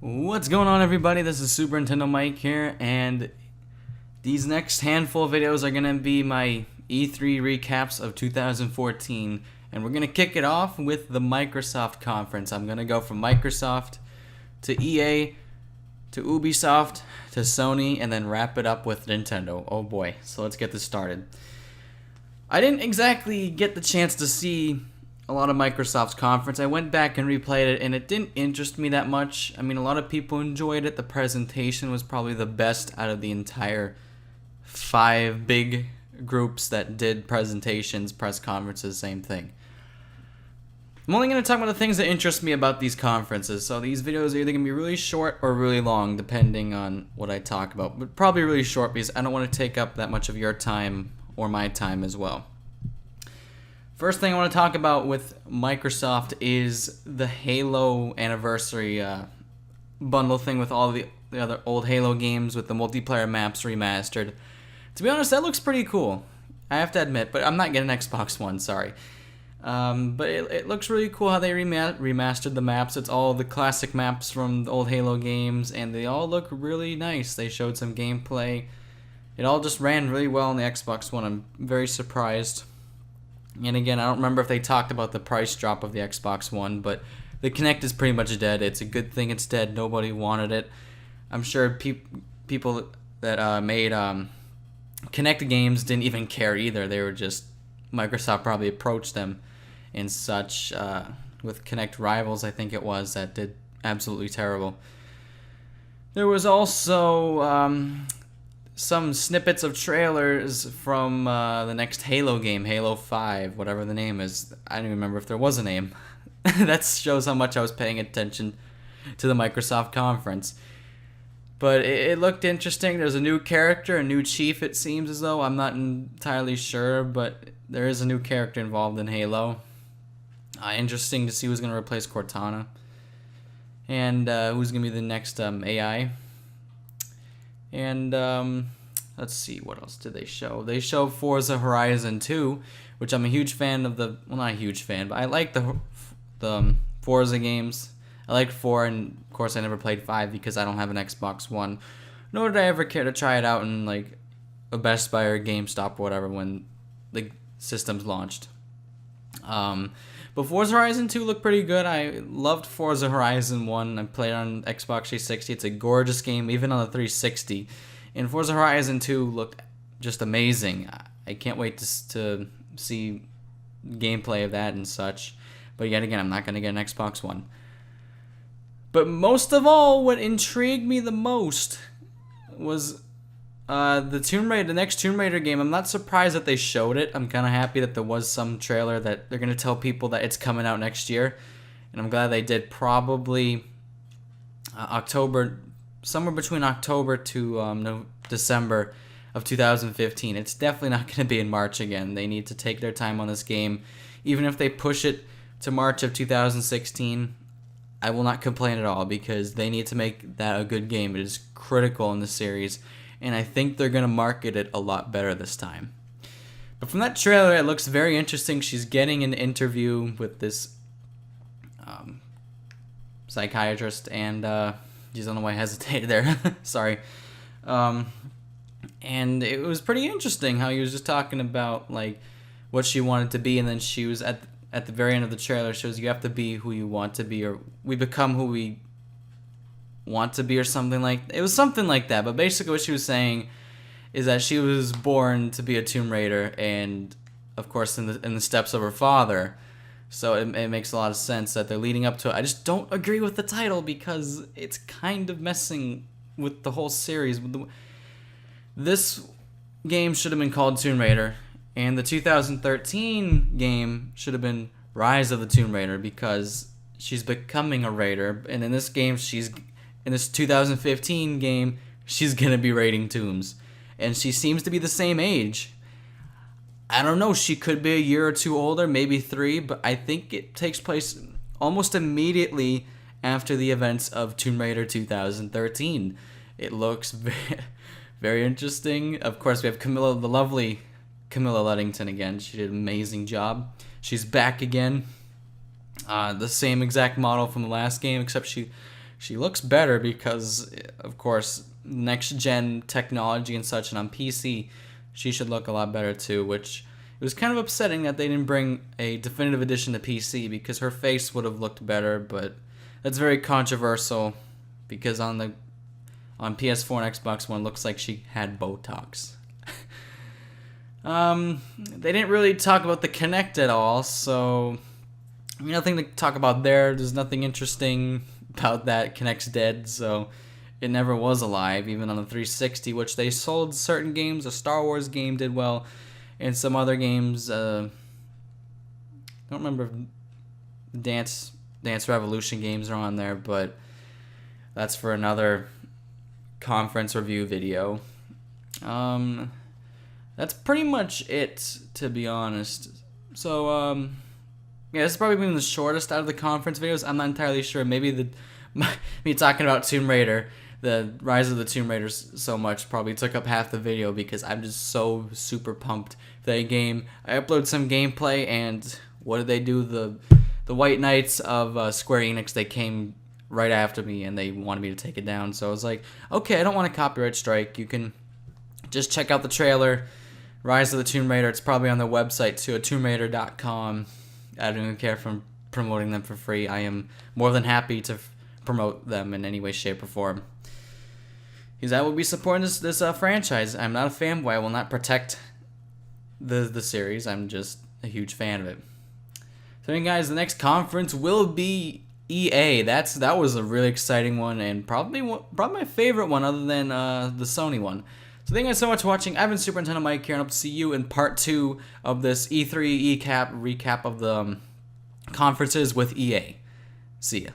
What's going on, everybody? This is Super Nintendo Mike here, and these next handful of videos are going to be my E3 recaps of 2014, and we're going to kick it off with the Microsoft conference. I'm going to go from Microsoft to EA to Ubisoft to Sony, and then wrap it up with Nintendo. Oh boy, so let's get this started. I didn't exactly get the chance to see a lot of Microsoft's conference. I went back and replayed it, and it didn't interest me that much. I mean, a lot of people enjoyed it. The presentation was probably the best out of the entire 5 big groups that did presentations, press conferences, same thing. I'm only going to talk about the things that interest me about these conferences, so these videos are either going to be really short or really long, depending on what I talk about, but probably really short because I don't want to take up that much of your time or my time as well. First thing I want to talk about with Microsoft is the Halo anniversary bundle thing with all the other old Halo games with the multiplayer maps remastered. To be honest, that looks pretty cool, I have to admit, but I'm not getting an Xbox One, sorry. But it looks really cool how they remastered the maps. It's all the classic maps from the old Halo games, and they all look really nice. They showed some gameplay. It all just ran really well on the Xbox One. I'm very surprised. And again, I don't remember if they talked about the price drop of the Xbox One, but the Kinect is pretty much dead. It's a good thing it's dead. Nobody wanted it. I'm sure people that made Kinect games didn't even care either. They were just, Microsoft probably approached them and such with Kinect Rivals, I think it was, that did absolutely terrible. There was also some snippets of trailers from the next Halo game, Halo 5, whatever the name is. I don't even remember if there was a name. That shows how much I was paying attention to the Microsoft conference. But it looked interesting. There's a new character, a new chief, it seems as though. I'm not entirely sure, but there is a new character involved in Halo. Interesting to see who's going to replace Cortana. And who's going to be the next AI. And let's see, what else did they show? They showed Forza Horizon 2, which I'm a huge fan of the, well, not a huge fan, but I like the Forza games. I liked 4, and of course I never played 5 because I don't have an Xbox One. Nor did I ever care to try it out in like a Best Buy or GameStop or whatever when the systems launched. But Forza Horizon 2 looked pretty good. I loved Forza Horizon 1. I played on Xbox 360. It's a gorgeous game, even on the 360. And Forza Horizon 2 looked just amazing. I can't wait to see gameplay of that and such. But yet again, I'm not going to get an Xbox One. But most of all, what intrigued me the most was the next Tomb Raider game. I'm not surprised that they showed it. I'm kind of happy that there was some trailer that they're going to tell people that it's coming out next year. And I'm glad they did. Probably October, somewhere between October to December of 2015. It's definitely not going to be in March again. They need to take their time on this game. Even if they push it to March of 2016, I will not complain at all because they need to make that a good game. It is critical in the series. And I think they're going to market it a lot better this time. But from that trailer, it looks very interesting. She's getting an interview with this psychiatrist, and geez, I don't know why I hesitated there. Sorry. And it was pretty interesting how he was just talking about like what she wanted to be, and then she was at the very end of the trailer shows you have to be who you want to be, or we become who we want to be, or something like it was something like that. But basically what she was saying is that she was born to be a Tomb Raider, and of course in the steps of her father. So it makes a lot of sense that they're leading up to it. I just don't agree with the title because it's kind of messing with the whole series. This game should have been called Tomb Raider, and the 2013 game should have been Rise of the Tomb Raider because she's becoming a raider, and in this game in this 2015 game, she's going to be raiding tombs. And she seems to be the same age. I don't know, she could be a year or two older, maybe 3, but I think it takes place almost immediately after the events of Tomb Raider 2013. It looks very, very interesting. Of course, we have the lovely Camilla Luddington again. She did an amazing job. She's back again. The same exact model from the last game, except she she looks better because, of course, next gen technology and such, and on PC, she should look a lot better too. Which it was kind of upsetting that they didn't bring a definitive edition to PC because her face would have looked better. But that's very controversial because on PS4 and Xbox One, looks like she had Botox. They didn't really talk about the Kinect at all, so nothing to talk about there. There's nothing interesting about that. Kinect's dead, so it never was alive, even on the 360, which they sold certain games. A Star Wars game did well, and some other games. Don't remember if Dance Revolution games are on there, but that's for another conference review video. That's pretty much it, to be honest. So, yeah, this has probably been the shortest out of the conference videos. I'm not entirely sure. Maybe me talking about Tomb Raider, the Rise of the Tomb Raiders so much probably took up half the video because I'm just so super pumped for that game. I uploaded some gameplay, and what did they do? The White Knights of Square Enix, they came right after me, and they wanted me to take it down. So I was like, okay, I don't want a copyright strike. You can just check out the trailer. Rise of the Tomb Raider, it's probably on their website too, at tombRaider.com. I don't even care if I'm promoting them for free. I am more than happy to promote them in any way, shape, or form. Because I will be supporting this franchise. I'm not a fanboy. I will not protect the series. I'm just a huge fan of it. So, anyway, guys, the next conference will be EA. That was a really exciting one, and probably my favorite one other than the Sony one. So thank you guys so much for watching. I've been Super Nintendo Mike here, and I hope to see you in part 2 of this E3 recap of the conferences with EA. See ya.